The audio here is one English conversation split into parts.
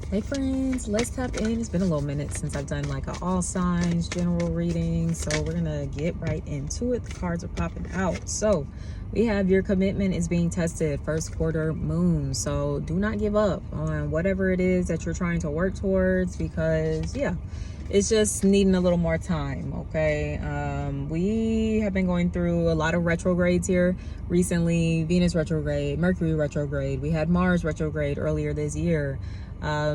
Hey friends, let's tap in. It's been a little minute since I've done like an all signs general reading, so we're gonna get right into it. The cards are popping out. So we have your commitment is being tested, first quarter moon. So do not give up on whatever it is that you're trying to work towards, because it's just needing a little more time. Okay, we have been going through a lot of retrogrades here recently. Venus retrograde, Mercury retrograde, we had Mars retrograde earlier this year.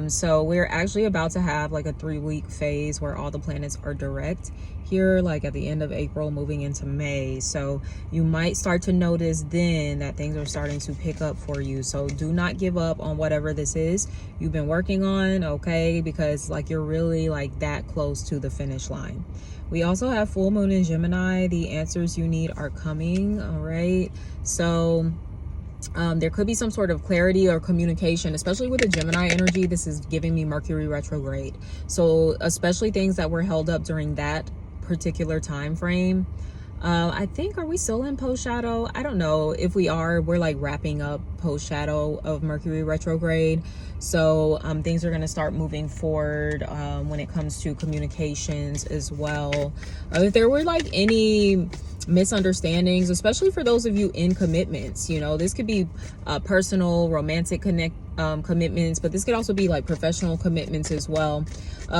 So we're actually about to have like a 3-week phase where all the planets are direct here, like at the end of April moving into May. So you might start to notice then that things are starting to pick up for you. So do not give up on whatever this is you've been working on, okay? Because like you're really like that close to the finish line. We also have full moon in Gemini. The answers you need are coming, all right? So there could be some sort of clarity or communication, especially with the Gemini energy. This is giving me Mercury retrograde. So especially things that were held up during that particular time frame. I think, are we still in post shadow? I don't know if we are. We're like wrapping up post shadow of Mercury retrograde. So things are going to start moving forward when it comes to communications as well. If there were like any misunderstandings, especially for those of you in commitments, you know, this could be personal, romantic commitments, but this could also be like professional commitments as well.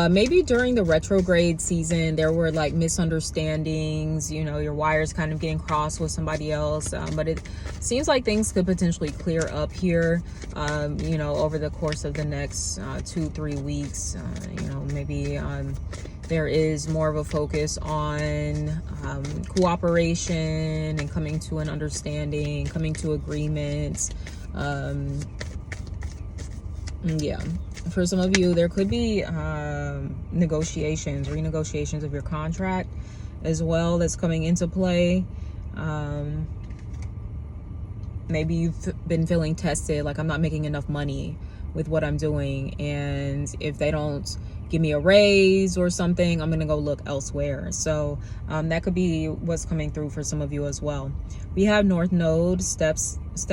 Maybe during the retrograde season there were like misunderstandings, you know, your wires kind of getting crossed with somebody else, but it seems like things could potentially clear up here, you know, over the course of the next 2-3 weeks. You know, maybe there is more of a focus on cooperation and coming to an understanding, coming to agreements. Yeah, for some of you there could be negotiations, renegotiations of your contract as well that's coming into play. Maybe you've been feeling tested, like I'm not making enough money with what I'm doing, and if they don't give me a raise or something, I'm gonna go look elsewhere. So that could be what's coming through for some of you as well. We have North Node, step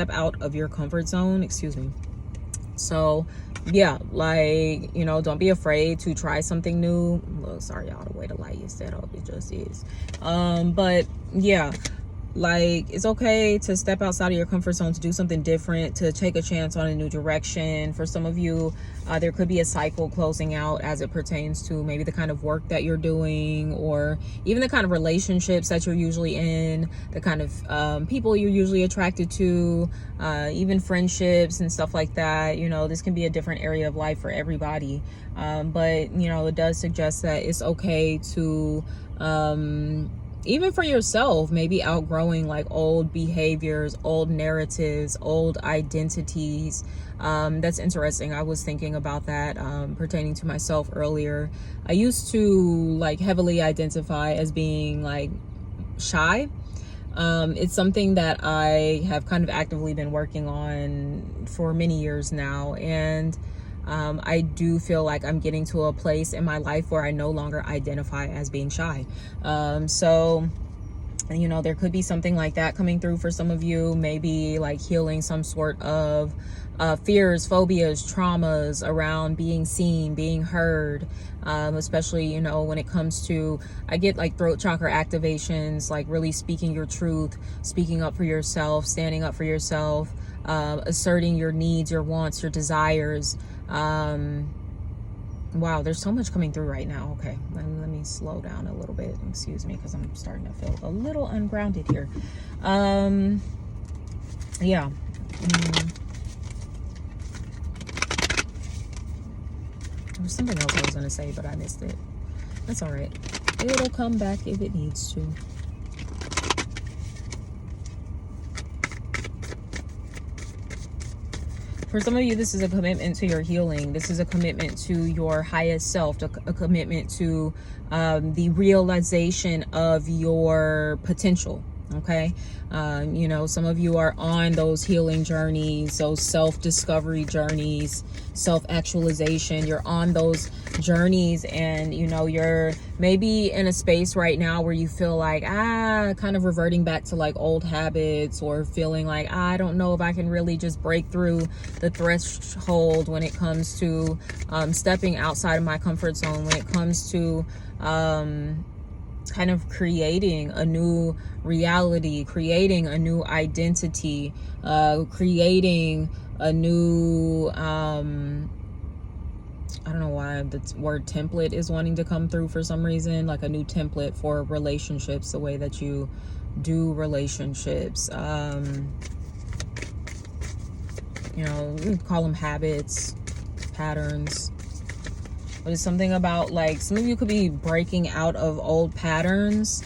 out of your comfort zone, excuse me. So yeah, like, you know, don't be afraid to try something new. Look, sorry y'all, the way the light is set up, it just is. But yeah, like it's okay to step outside of your comfort zone, to do something different, to take a chance on a new direction. For some of you, there could be a cycle closing out as it pertains to maybe the kind of work that you're doing, or even the kind of relationships that you're usually in, the kind of people you're usually attracted to, even friendships and stuff like that. You know, this can be a different area of life for everybody, but you know, it does suggest that it's okay to even for yourself, maybe outgrowing like old behaviors, old narratives, old identities. That's interesting. I was thinking about that pertaining to myself earlier. I used to like heavily identify as being like shy. It's something that I have kind of actively been working on for many years now, and I do feel like I'm getting to a place in my life where I no longer identify as being shy. So, you know, there could be something like that coming through for some of you, maybe like healing some sort of fears, phobias, traumas around being seen, being heard, especially, you know, when it comes to, I get like throat chakra activations, like really speaking your truth, speaking up for yourself, standing up for yourself, asserting your needs, your wants, your desires. Wow, there's so much coming through right now. Okay, let me slow down a little bit, excuse me, because I'm starting to feel a little ungrounded here. Yeah. There was something else I was going to say, but I missed it. That's all right, it'll come back if it needs to. For some of you, this is a commitment to your healing. This is a commitment to your highest self, a commitment to the realization of your potential. Okay. You know, some of you are on those healing journeys, those self-discovery journeys, self-actualization. You're on those journeys, and you know, you're maybe in a space right now where you feel like kind of reverting back to like old habits, or feeling like I don't know if I can really just break through the threshold when it comes to stepping outside of my comfort zone, when it comes to kind of creating a new reality, creating a new identity, creating a new I don't know why the word template is wanting to come through for some reason, like a new template for relationships, the way that you do relationships. You know, we call them habits, patterns. But it's something about, like, some of you could be breaking out of old patterns.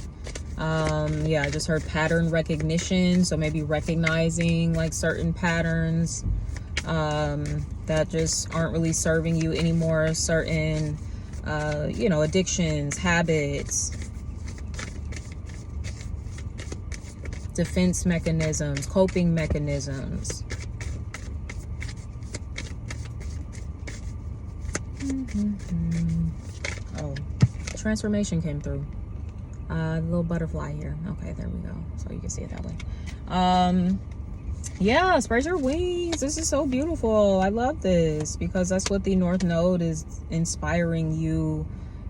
Yeah, I just heard pattern recognition. So maybe recognizing like certain patterns that just aren't really serving you anymore. Certain, you know, addictions, habits, defense mechanisms, coping mechanisms. Oh, transformation came through. Little butterfly here. Okay, there we go. So you can see it that way. Yeah, spread your wings. This is so beautiful. I love this because that's what the North Node is inspiring you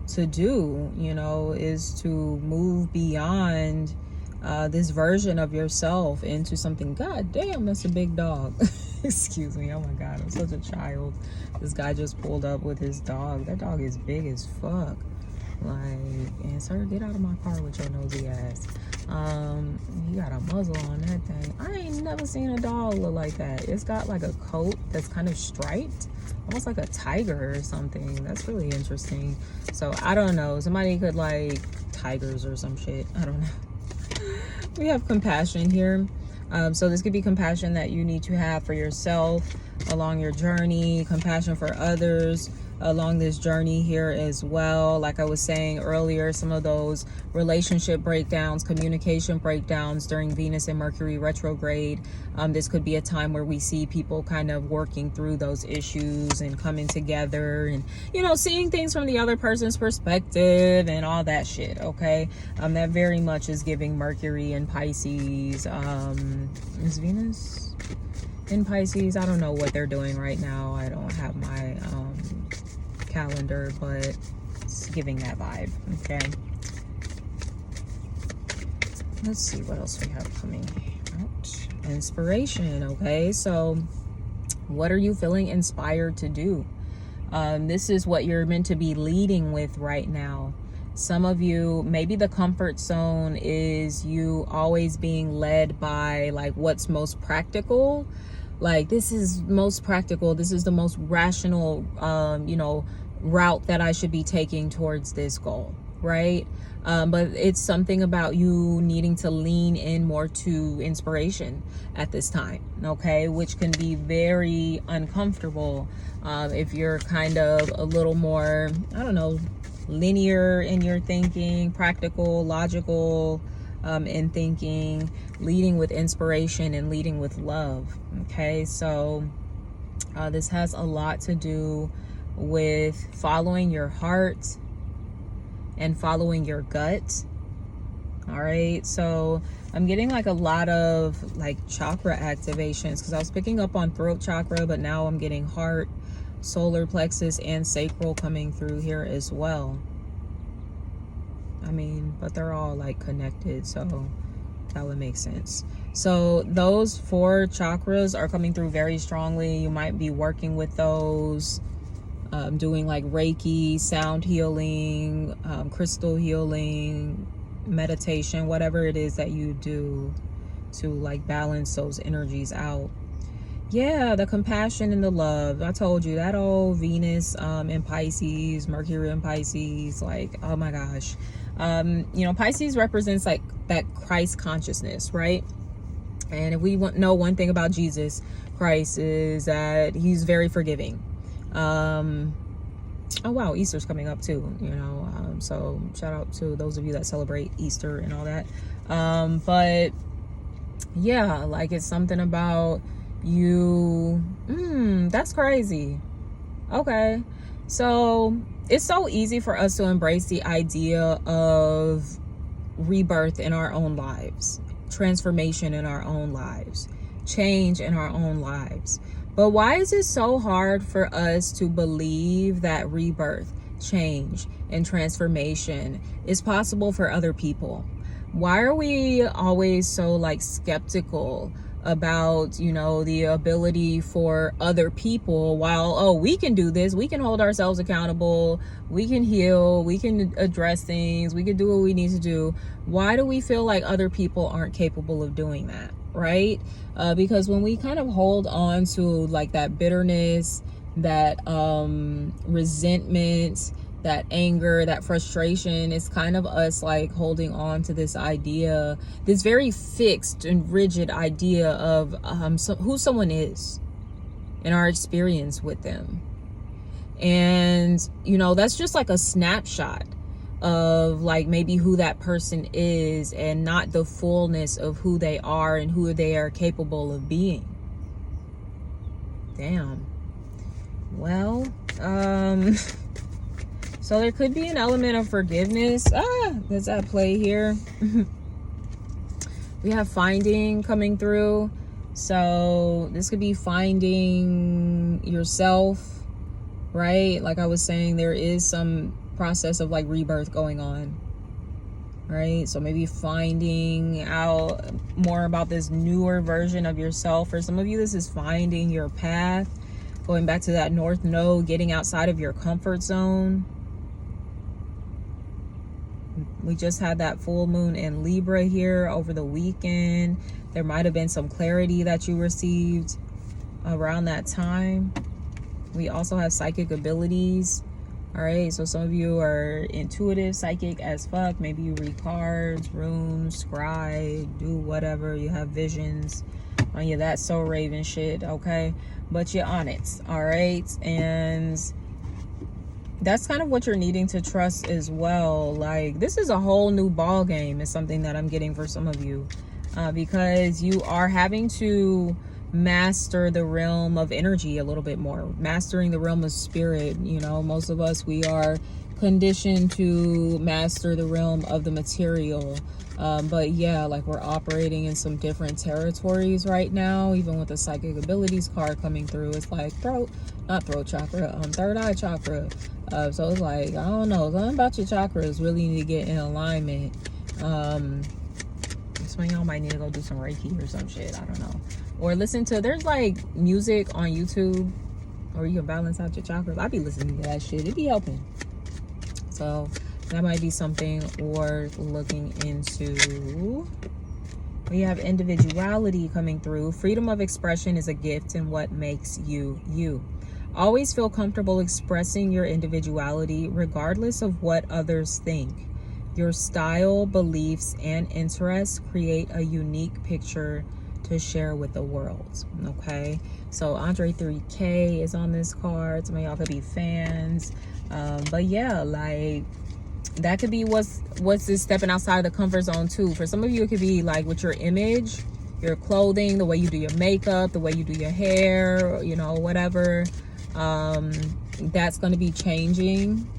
to do, you know, is to move beyond this version of yourself into something. God damn, that's a big dog. Excuse me. Oh my God, I'm such a child. This guy just pulled up with his dog. That dog is big as fuck. Like, and sir, get out of my car with your nosy ass. You got a muzzle on that thing. I ain't never seen a dog look like that. It's got like a coat that's kind of striped, almost like a tiger or something. That's really interesting. So I don't know, somebody could like tigers or some shit. I don't know. We have compassion here. So this could be compassion that you need to have for yourself along your journey, compassion for others along this journey here as well. Like I was saying earlier, some of those relationship breakdowns, communication breakdowns during Venus and Mercury retrograde. This could be a time where we see people kind of working through those issues and coming together and, you know, seeing things from the other person's perspective and all that shit. Okay. That very much is giving Mercury and Pisces. Is Venus in Pisces? I don't know what they're doing right now. I don't have my calendar, but it's giving that vibe. Okay, let's see what else we have coming out. Inspiration. Okay, so what are you feeling inspired to do? This is what you're meant to be leading with right now. Some of you, maybe the comfort zone is you always being led by like what's most practical. Like, this is most practical, this is the most rational you know, route that I should be taking towards this goal, right? But it's something about you needing to lean in more to inspiration at this time, okay? Which can be very uncomfortable if you're kind of a little more, I don't know, linear in your thinking, practical, logical in thinking, leading with inspiration and leading with love. Okay, so this has a lot to do with following your heart and following your gut. All right, so I'm getting like a lot of like chakra activations because I was picking up on throat chakra, but now I'm getting heart, solar plexus, and sacral coming through here as well. I mean, but they're all like connected, so that would make sense. So those 4 chakras are coming through very strongly. You might be working with those, doing like Reiki, sound healing, crystal healing, meditation, whatever it is that you do to like balance those energies out. Yeah, the compassion and the love. I told you that old Venus in Pisces, Mercury in Pisces, like, oh my gosh. You know, Pisces represents like that Christ consciousness, right? And if we know one thing about Jesus Christ is that he's very forgiving. Oh wow, Easter's coming up too, you know, so shout out to those of you that celebrate Easter and all that. But yeah, like it's something about you. That's crazy. Okay. So it's so easy for us to embrace the idea of rebirth in our own lives, transformation in our own lives, change in our own lives. But why is it so hard for us to believe that rebirth, change, and transformation is possible for other people? Why are we always so like skeptical about, you know, the ability for other people, while, oh, we can do this, we can hold ourselves accountable, we can heal, we can address things, we can do what we need to do? Why do we feel like other people aren't capable of doing that, right? Because when we kind of hold on to like that bitterness, that resentment, that anger, that frustration, is kind of us like holding on to this idea, this very fixed and rigid idea of who someone is and our experience with them. And, you know, that's just like a snapshot of like maybe who that person is, and not the fullness of who they are and who they are capable of being. Damn. Well, so there could be an element of forgiveness that's at play here. We have finding coming through. So this could be finding yourself, right? Like I was saying, there is some process of like rebirth going on, right? So maybe finding out more about this newer version of yourself. For some of you, this is finding your path, going back to that North Node, getting outside of your comfort zone. We just had that full moon in Libra here over the weekend. There might have been some clarity that you received around that time. We also have psychic abilities. All right, so some of you are intuitive, psychic as fuck. Maybe you read cards, runes, scribe, do whatever. You have visions on you. That's so Raven shit, okay? But you're on it, all right? And that's kind of what you're needing to trust as well. Like, this is a whole new ball game is something that I'm getting for some of you, because you are having to master the realm of energy a little bit more, mastering the realm of spirit. You know, most of us, we are conditioned to master the realm of the material, but yeah, like we're operating in some different territories right now. Even with the psychic abilities card coming through, it's like throat chakra, third eye chakra. So it's like, I don't know, something about your chakras really need to get in alignment. Some of y'all might need to go do some Reiki or some shit, I don't know, or listen to, there's like music on YouTube, or you can balance out your chakras. I be listening to that shit, it be helping. So that might be something worth looking into. We have individuality coming through. Freedom of expression is a gift in what makes you you. Always feel comfortable expressing your individuality regardless of what others think. Your style, beliefs, and interests create a unique picture to share with the world. Okay, so Andre 3K is on this card. Some of y'all could be fans, but yeah, like that could be what's this stepping outside of the comfort zone too. For some of you, it could be like with your image, your clothing, the way you do your makeup, the way you do your hair, you know, whatever. That's going to be changing.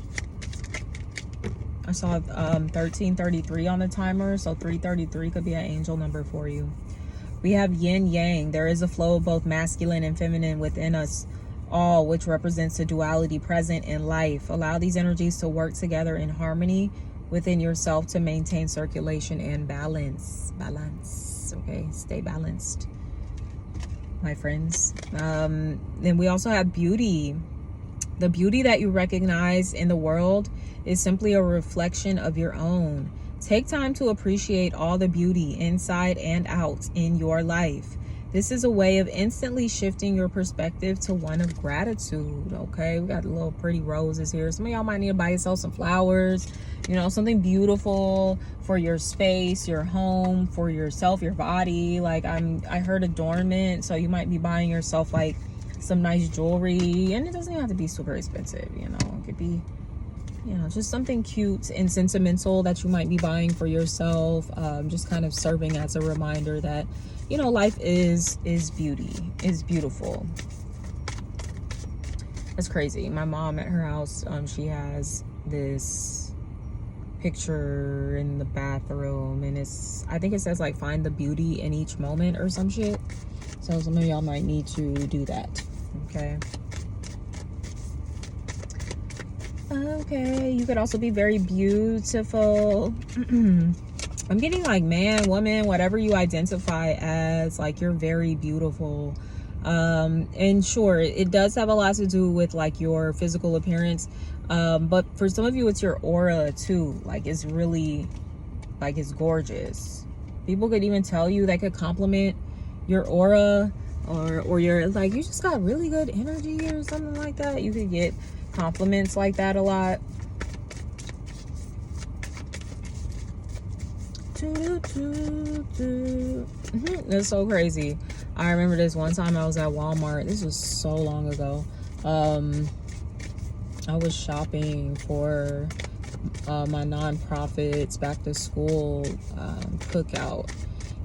I saw 1333 on the timer, so 333 could be an angel number for you. We have yin yang. There is a flow of both masculine and feminine within us all, which represents the duality present in life. Allow these energies to work together in harmony within yourself to maintain circulation and balance. Okay, stay balanced, my friends. Then we also have beauty. The beauty that you recognize in the world is simply a reflection of your own. Take time to appreciate all the beauty inside and out in your life. This is a way of instantly shifting your perspective to one of gratitude. Okay, we got little pretty roses here. Some of y'all might need to buy yourself some flowers, you know, something beautiful for your space, your home, for yourself, your body. Like I heard adornment, so you might be buying yourself like some nice jewelry, and it doesn't have to be super expensive, you know. It could be you know, just something cute and sentimental that you might be buying for yourself. Just kind of serving as a reminder that, you know, life is beauty, is beautiful. It's crazy. My mom at her house, she has this picture in the bathroom, and I think it says like find the beauty in each moment or some shit. So some of y'all might need to do that. Okay, you could also be very beautiful. I'm getting like man, woman, whatever you identify as, like you're very beautiful. And sure, it does have a lot to do with like your physical appearance, but for some of you it's your aura too. Like it's really, like it's gorgeous. People could even tell you, they could compliment your aura, or you're like, you just got really good energy or something like that. You could get compliments like that a lot. That's so crazy. I remember this one time I was at Walmart. This was so long ago. I was shopping for my nonprofit's back to school cookout,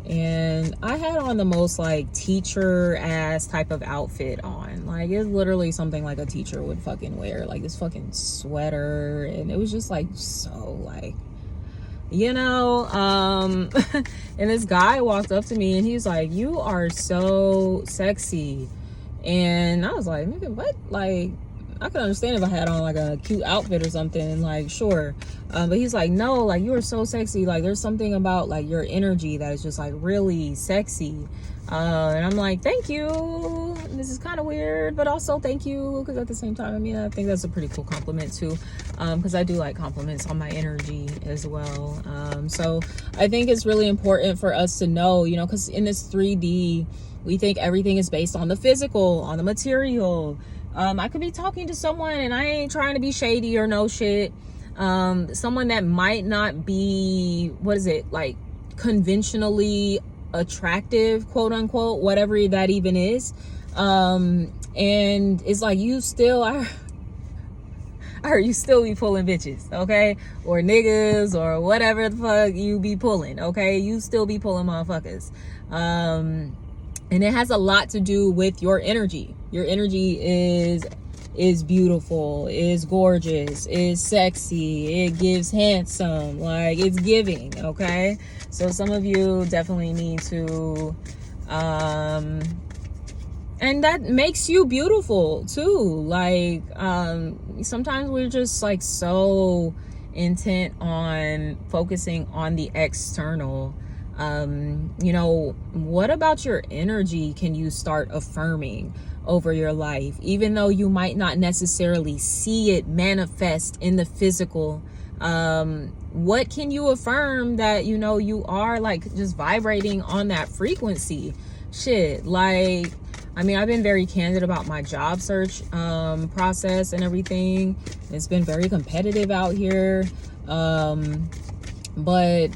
and I had on the most like teacher ass type of outfit on. Like it's literally something like a teacher would fucking wear, like this fucking sweater, and it was just like so like, you know, and this guy walked up to me and he was like, you are so sexy. And I was like, nigga, what? Like, I could understand if I had on like a cute outfit or something, like sure, but he's like, no, like you are so sexy, like there's something about like your energy that is just like really sexy. And I'm like, thank you, this is kind of weird, but also thank you, because at the same time, I mean, I think that's a pretty cool compliment too, because I do like compliments on my energy as well. So I think it's really important for us to know, you know, because in this 3D we think everything is based on the physical, on the material. I could be talking to someone, and I ain't trying to be shady or no shit. Someone that might not be, what is it, like conventionally attractive, quote unquote, whatever that even is. And it's like, you still are, or you still be pulling bitches, okay? Or niggas, or whatever the fuck you be pulling, okay? You still be pulling motherfuckers. And it has a lot to do with your energy. Your energy is beautiful, is gorgeous, is sexy, it gives handsome, like it's giving, okay? So some of you definitely need to, and that makes you beautiful too. Like, sometimes we're just like so intent on focusing on the external. You know, what about your energy can you start affirming over your life, even though you might not necessarily see it manifest in the physical? What can you affirm that, you know, you are like just vibrating on that frequency? Shit, like, I mean, I've been very candid about my job search process and everything. It's been very competitive out here, but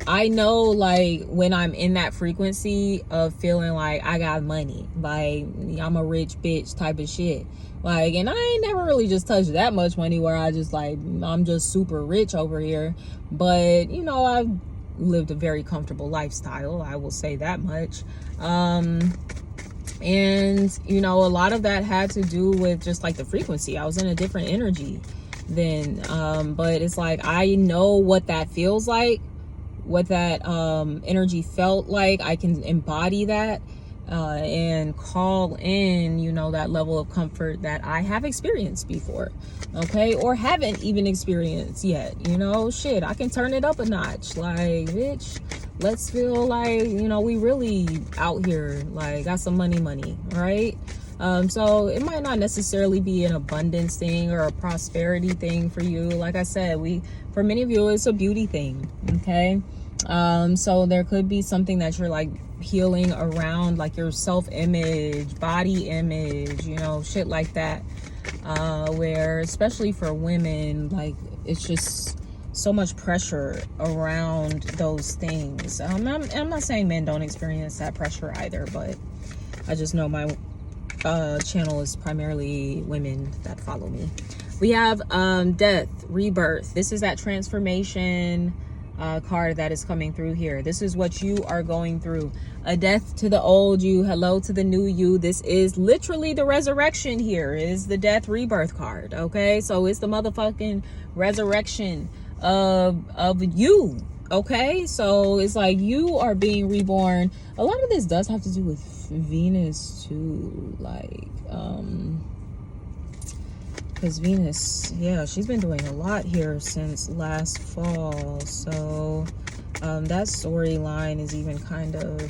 I know, like, when I'm in that frequency of feeling like I got money, like I'm a rich bitch type of shit, like, and I ain't never really just touched that much money where I just like, I'm just super rich over here, but you know, I've lived a very comfortable lifestyle, I will say that much. And you know, a lot of that had to do with just like the frequency. I was in a different energy then, but it's like, I know what that feels like, what that energy felt like. I can embody that and call in, you know, that level of comfort that I have experienced before, okay, or haven't even experienced yet. You know, shit, I can turn it up a notch. Like, bitch, let's feel like, you know, we really out here, like, got some money, right? So it might not necessarily be an abundance thing or a prosperity thing for you. Like I said, for many of you, it's a beauty thing, okay? So there could be something that you're like healing around, like your self-image, body image, you know, shit like that, where especially for women, like it's just so much pressure around those things. I'm not saying men don't experience that pressure either, but I just know my channel is primarily women that follow me. We have death, rebirth. This is that transformation card that is coming through here. This is what you are going through. A death to the old you, hello to the new you. This is literally the resurrection here. It is the death rebirth card. Okay, so it's the motherfucking resurrection of you. Okay, so it's like you are being reborn. A lot of this does have to do with Venus too, like because Venus, yeah, she's been doing a lot here since last fall. So that storyline is even kind of,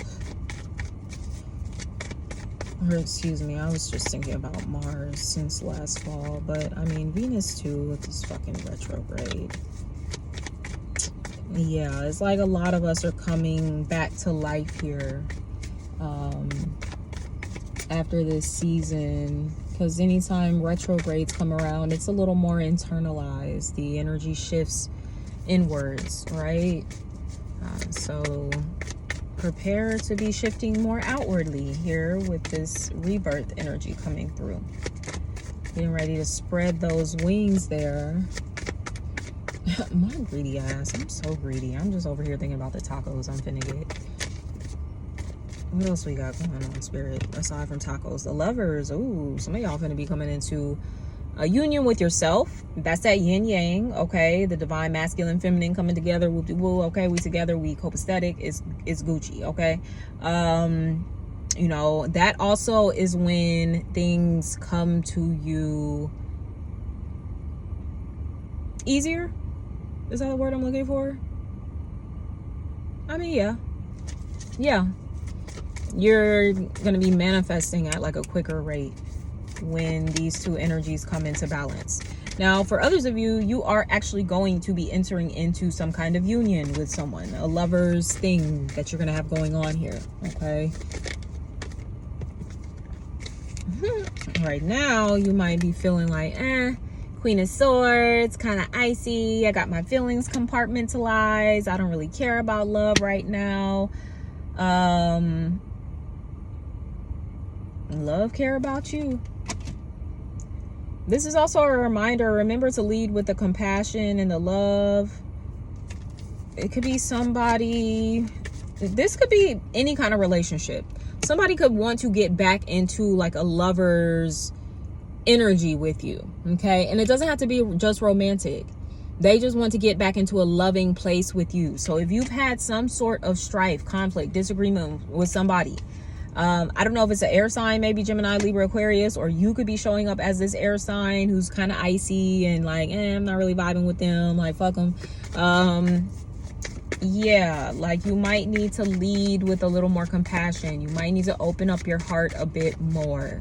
or excuse me, I was just thinking about Mars since last fall, but I mean Venus too with this fucking retrograde. Yeah, it's like a lot of us are coming back to life here after this season, because anytime retrogrades come around, it's a little more internalized. The energy shifts inwards, right? So prepare to be shifting more outwardly here with this rebirth energy coming through. Getting ready to spread those wings there. My greedy ass, I'm so greedy. I'm just over here thinking about the tacos I'm finna get. What else we got going on, Spirit, aside from tacos? The Lovers. Ooh, some of y'all finna be coming into a union with yourself. That's that yin yang, okay? The divine masculine feminine coming together. Woo, woo, okay? We together, we copacetic. It's Gucci, okay? You know, that also is when things come to you easier. Is that the word I'm looking for? I mean, yeah, you're gonna be manifesting at like a quicker rate when these two energies come into balance. Now, for others of you, you are actually going to be entering into some kind of union with someone, a lover's thing that you're gonna have going on here, okay? Right now, you might be feeling like, Queen of Swords, kind of icy. I got my feelings compartmentalized. I don't really care about love right now. Love care about you. This is also a reminder. Remember to lead with the compassion and the love. It could be somebody. This could be any kind of relationship. Somebody could want to get back into like a lover's energy with you, okay? And it doesn't have to be just romantic. They just want to get back into a loving place with you. So if you've had some sort of strife, conflict, disagreement with somebody, I don't know if it's an air sign, maybe Gemini, Libra, Aquarius, or you could be showing up as this air sign who's kind of icy and like, I'm not really vibing with them, like fuck them. Yeah, like you might need to lead with a little more compassion. You might need to open up your heart a bit more.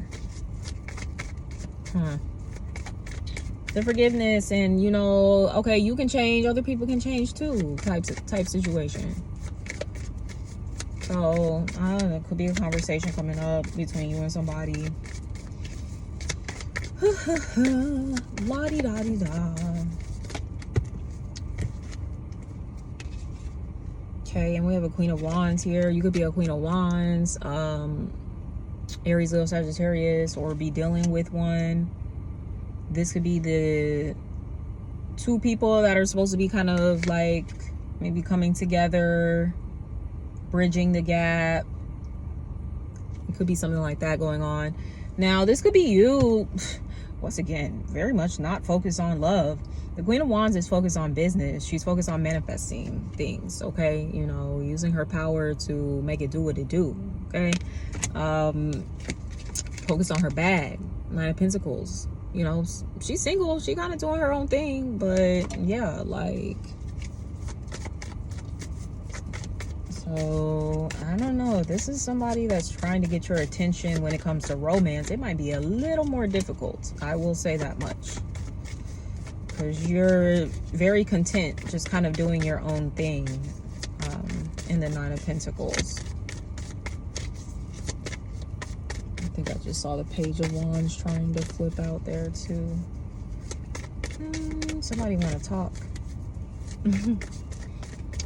The forgiveness and, you know, okay, you can change, other people can change too, type situation. So I don't know, it could be a conversation coming up between you and somebody. La-di-da-di-da. Okay, and we have a Queen of Wands here. You could be a Queen of Wands, Aries, Leo, Sagittarius, or be dealing with one. This could be the two people that are supposed to be kind of like maybe coming together, bridging the gap. It could be something like that going on. Now, this could be you, once again, very much not focused on love. The Queen of Wands is focused on business. She's focused on manifesting things, okay? You know, using her power to make it do what it do, okay? Focused on her bag. Nine of Pentacles. You know, she's single. She kind of doing her own thing. But, yeah, like... So, I don't know. This is somebody that's trying to get your attention when it comes to romance. It might be a little more difficult. I will say that much. Because you're very content just kind of doing your own thing in the Nine of Pentacles. I think I just saw the Page of Wands trying to flip out there too. Somebody want to talk.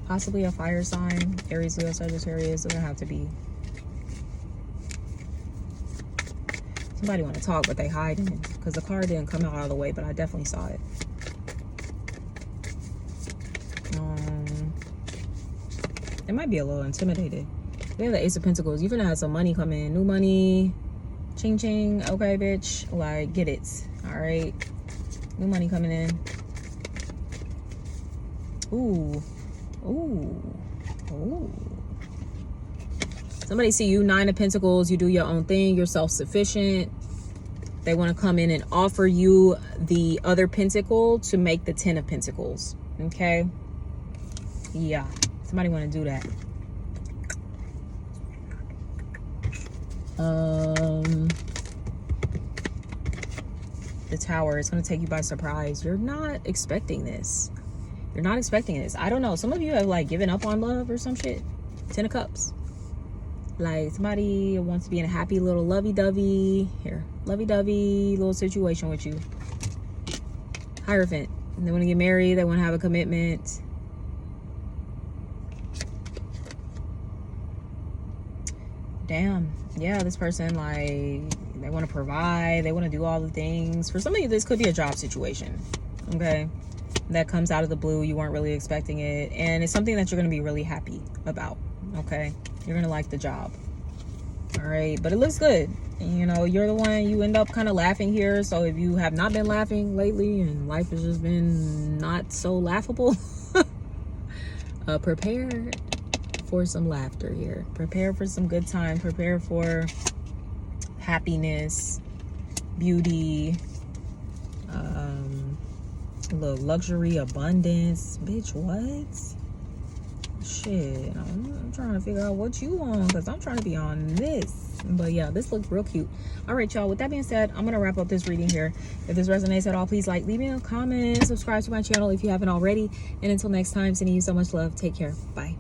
Possibly a fire sign. Aries, Leo, Sagittarius. Doesn't have to be. Somebody want to talk, but they hiding because the card didn't come out all the way, but I definitely saw it. It might be a little intimidated. We have the Ace of Pentacles. You're gonna have some money come in, new money, ching ching. Okay, bitch, like get it. All right, new money coming in. Ooh, ooh, ooh. Somebody see you, 9 of Pentacles. You do your own thing. You're self-sufficient. They want to come in and offer you the other pentacle to make the 10 of Pentacles. Okay. Yeah. Somebody want to do that. The Tower is going to take you by surprise. You're not expecting this. You're not expecting this. I don't know. Some of you have like given up on love or some shit. 10 of Cups. Like somebody wants to be in a happy little lovey-dovey little situation with you. Hierophant. They want to get married. They want to have a commitment. Damn. Yeah, this person, like, they want to provide. They want to do all the things. For some of you, this could be a job situation. Okay. That comes out of the blue. You weren't really expecting it. And it's something that you're going to be really happy about. Okay. You're going to like the job. All right. But it looks good. And, you know, you're the one, you end up kind of laughing here. So if you have not been laughing lately and life has just been not so laughable, prepare for some laughter here. Prepare for some good time. Prepare for happiness, beauty, a little luxury, abundance. Bitch, what? Shit, I'm trying to figure out what you on, because I'm trying to be on this. But yeah, this looks real cute. All right, y'all, with that being said, I'm gonna wrap up this reading here. If this resonates at all, please like, leave me a comment, subscribe to my channel if you haven't already, and until next time, sending you so much love. Take care. Bye.